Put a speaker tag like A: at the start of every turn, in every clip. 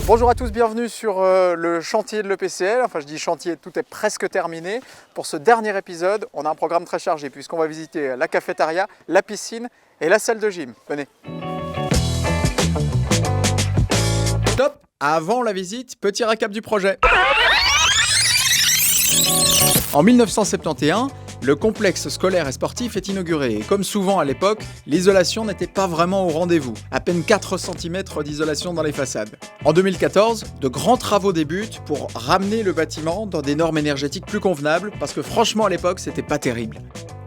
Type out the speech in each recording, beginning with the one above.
A: Bonjour à tous, bienvenue sur le chantier de l'EPCL. Enfin, je dis chantier, tout est presque terminé. Pour ce dernier épisode, on a un programme très chargé puisqu'on va visiter la cafétéria, la piscine et la salle de gym. Venez. Top! Avant la visite, petit récap du projet. En 1971, le complexe scolaire et sportif est inauguré et comme souvent à l'époque, l'isolation n'était pas vraiment au rendez-vous. À peine 4 cm d'isolation dans les façades. En 2014, de grands travaux débutent pour ramener le bâtiment dans des normes énergétiques plus convenables parce que franchement à l'époque, c'était pas terrible.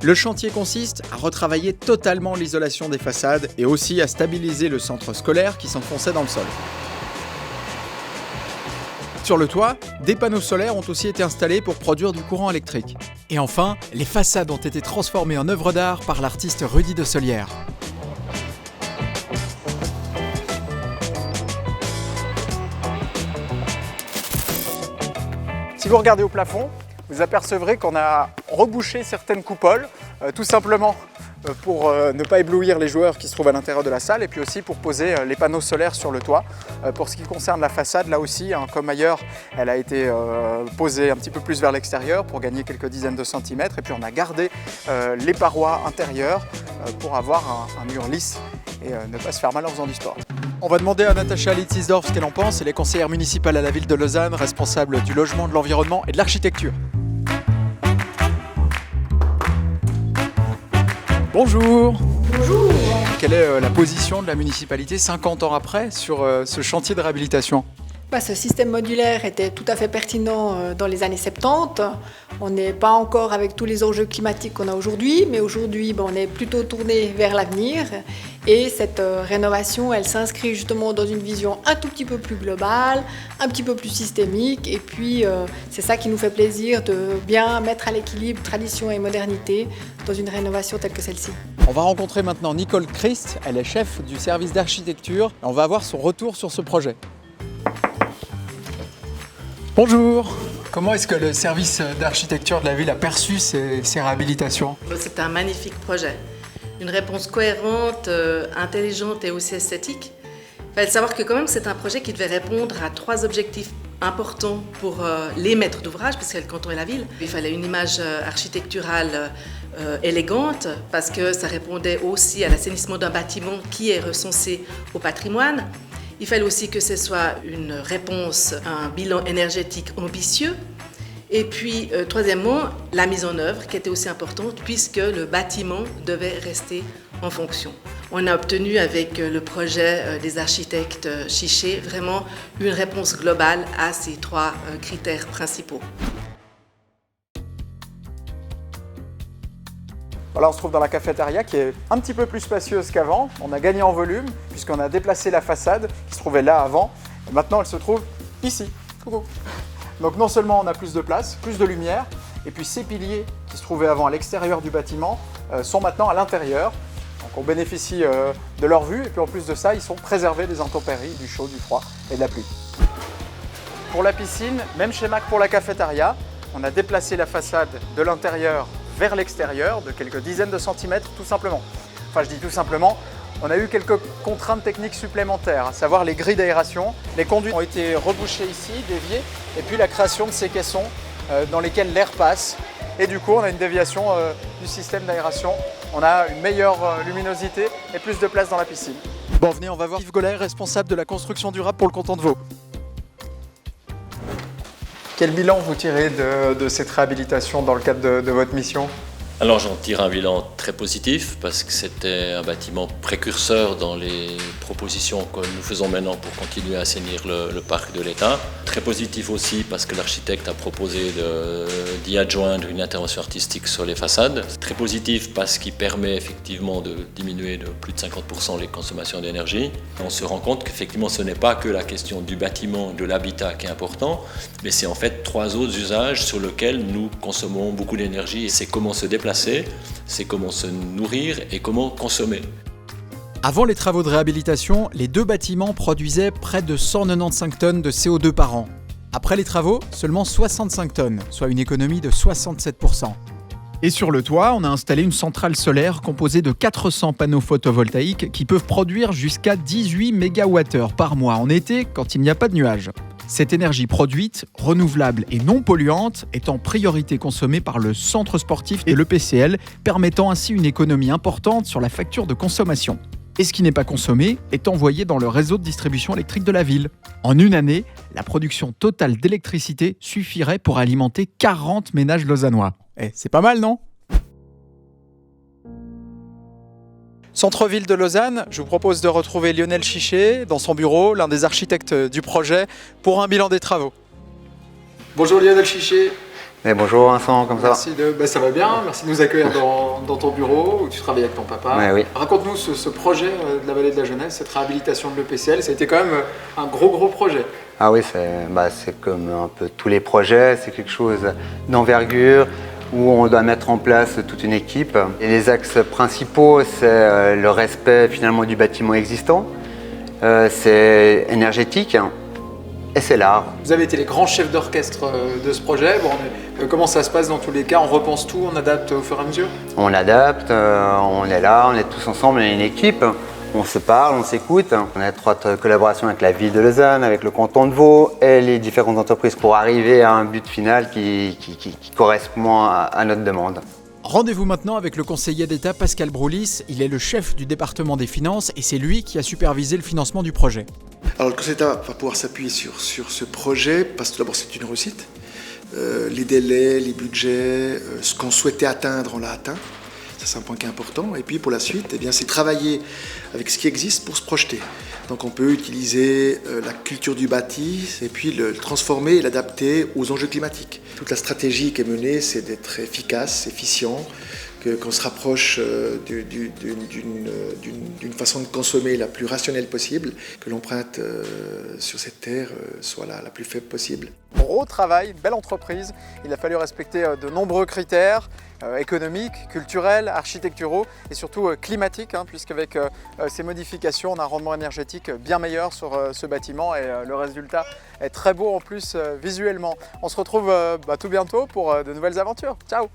A: Le chantier consiste à retravailler totalement l'isolation des façades et aussi à stabiliser le centre scolaire qui s'enfonçait dans le sol. Sur le toit, des panneaux solaires ont aussi été installés pour produire du courant électrique. Et enfin, les façades ont été transformées en œuvre d'art par l'artiste Rudy de Solière. Si vous regardez au plafond, vous apercevrez qu'on a rebouché certaines coupoles, tout simplement pour ne pas éblouir les joueurs qui se trouvent à l'intérieur de la salle et puis aussi pour poser les panneaux solaires sur le toit. Pour ce qui concerne la façade, là aussi, comme ailleurs, elle a été posée un petit peu plus vers l'extérieur pour gagner quelques dizaines de centimètres et puis on a gardé les parois intérieures pour avoir un mur lisse et ne pas se faire mal en faisant du sport. On va demander à Natacha Litzisdorf ce qu'elle en pense. Elle est conseillère municipale à la ville de Lausanne, responsable du logement, de l'environnement et de l'architecture. Bonjour.
B: Bonjour.
A: Quelle est la position de la municipalité 50 ans après sur ce chantier de réhabilitation ?
B: Ce système modulaire était tout à fait pertinent dans les années 70. On n'est pas encore avec tous les enjeux climatiques qu'on a aujourd'hui, mais aujourd'hui on est plutôt tourné vers l'avenir. Et cette rénovation, elle s'inscrit justement dans une vision un tout petit peu plus globale, un petit peu plus systémique. Et puis c'est ça qui nous fait plaisir de bien mettre à l'équilibre tradition et modernité dans une rénovation telle que celle-ci.
A: On va rencontrer maintenant Nicole Christ, elle est chef du service d'architecture. On va avoir son retour sur ce projet. Bonjour. Comment est-ce que le service d'architecture de la ville a perçu ces réhabilitations ?
C: C'est un magnifique projet. Une réponse cohérente, intelligente et aussi esthétique. Il fallait savoir que quand même c'est un projet qui devait répondre à 3 objectifs importants pour les maîtres d'ouvrage, parce qu'elle cantonne la ville. Il fallait une image architecturale élégante, parce que ça répondait aussi à l'assainissement d'un bâtiment qui est recensé au patrimoine. Il fallait aussi que ce soit une réponse à un bilan énergétique ambitieux. Et puis, troisièmement, la mise en œuvre qui était aussi importante puisque le bâtiment devait rester en fonction. On a obtenu avec le projet des architectes Chiché vraiment une réponse globale à ces 3 critères principaux.
A: Voilà, on se trouve dans la cafétéria qui est un petit peu plus spacieuse qu'avant. On a gagné en volume puisqu'on a déplacé la façade qui se trouvait là avant. Et maintenant, elle se trouve ici. Coucou. Donc non seulement on a plus de place, plus de lumière, et puis ces piliers qui se trouvaient avant à l'extérieur du bâtiment sont maintenant à l'intérieur. Donc on bénéficie de leur vue et puis en plus de ça, ils sont préservés des intempéries, du chaud, du froid et de la pluie. Pour la piscine, même schéma que pour la cafétéria, on a déplacé la façade de l'intérieur vers l'extérieur de quelques dizaines de centimètres tout simplement. Enfin je dis tout simplement, on a eu quelques contraintes techniques supplémentaires, à savoir les grilles d'aération. Les conduits ont été rebouchés ici, déviés, et puis la création de ces caissons dans lesquels l'air passe. Et du coup on a une déviation du système d'aération. On a une meilleure luminosité et plus de place dans la piscine. Bon venez, on va voir Yves Gollet, responsable de la construction durable pour le canton de Vaud. Quel bilan vous tirez de cette réhabilitation dans le cadre de votre mission ?
D: Alors j'en tire un bilan très positif parce que c'était un bâtiment précurseur dans les propositions que nous faisons maintenant pour continuer à assainir le parc de l'État. Très positif aussi parce que l'architecte a proposé d'y adjoindre une intervention artistique sur les façades. Très positif parce qu'il permet effectivement de diminuer de plus de 50% les consommations d'énergie. On se rend compte qu'effectivement ce n'est pas que la question du bâtiment, de l'habitat qui est important, mais c'est en fait 3 autres usages sur lesquels nous consommons beaucoup d'énergie. Et c'est comment se déplacer, c'est comment se nourrir et comment consommer.
A: Avant les travaux de réhabilitation, les 2 bâtiments produisaient près de 195 tonnes de CO2 par an. Après les travaux, seulement 65 tonnes, soit une économie de 67%. Et sur le toit, on a installé une centrale solaire composée de 400 panneaux photovoltaïques qui peuvent produire jusqu'à 18 MWh par mois en été quand il n'y a pas de nuages. Cette énergie produite, renouvelable et non polluante, est en priorité consommée par le centre sportif et le PCL, permettant ainsi une économie importante sur la facture de consommation. Et ce qui n'est pas consommé est envoyé dans le réseau de distribution électrique de la ville. En une année, la production totale d'électricité suffirait pour alimenter 40 ménages lausannois. C'est pas mal, non ? Centre-ville de Lausanne, je vous propose de retrouver Lionel Chichet dans son bureau, l'un des architectes du projet, pour un bilan des travaux. Bonjour Lionel Chichet.
E: Bonjour Vincent, comme ça va?
A: Ça va bien, merci de nous accueillir dans ton bureau où tu travailles avec ton papa.
E: Oui.
A: Raconte-nous ce projet de la vallée de la Jeunesse, cette réhabilitation de l'EPCL, ça a été quand même un gros projet.
E: Ah oui, c'est comme un peu tous les projets, c'est quelque chose d'envergure où on doit mettre en place toute une équipe. Et les axes principaux, c'est le respect finalement du bâtiment existant, c'est énergétique et c'est l'art.
A: Vous avez été les grands chefs d'orchestre de ce projet. Comment ça se passe dans tous les cas? On repense tout, on adapte au fur et à mesure?
E: On adapte, on est là, on est tous ensemble, on est une équipe. On se parle, on s'écoute. On a étroite collaboration avec la ville de Lausanne, avec le canton de Vaud et les différentes entreprises pour arriver à un but final qui correspond à notre demande.
A: Rendez-vous maintenant avec le conseiller d'État Pascal Broulis. Il est le chef du département des finances et c'est lui qui a supervisé le financement du projet.
F: Alors le conseiller d'État va pouvoir s'appuyer sur ce projet parce que d'abord c'est une réussite. Les délais, les budgets, ce qu'on souhaitait atteindre, on l'a atteint. Ça, c'est un point qui est important. Et puis pour la suite, c'est travailler avec ce qui existe pour se projeter. Donc on peut utiliser la culture du bâti et puis le transformer et l'adapter aux enjeux climatiques. Toute la stratégie qui est menée, c'est d'être efficace, efficient, qu'on se rapproche d'une façon de consommer la plus rationnelle possible, que l'empreinte sur cette terre soit la plus faible possible.
A: Gros travail, belle entreprise. Il a fallu respecter de nombreux critères économiques, culturels, architecturaux et surtout climatiques, puisqu'avec ces modifications, on a un rendement énergétique bien meilleur sur ce bâtiment et le résultat est très beau en plus visuellement. On se retrouve tout bientôt pour de nouvelles aventures. Ciao!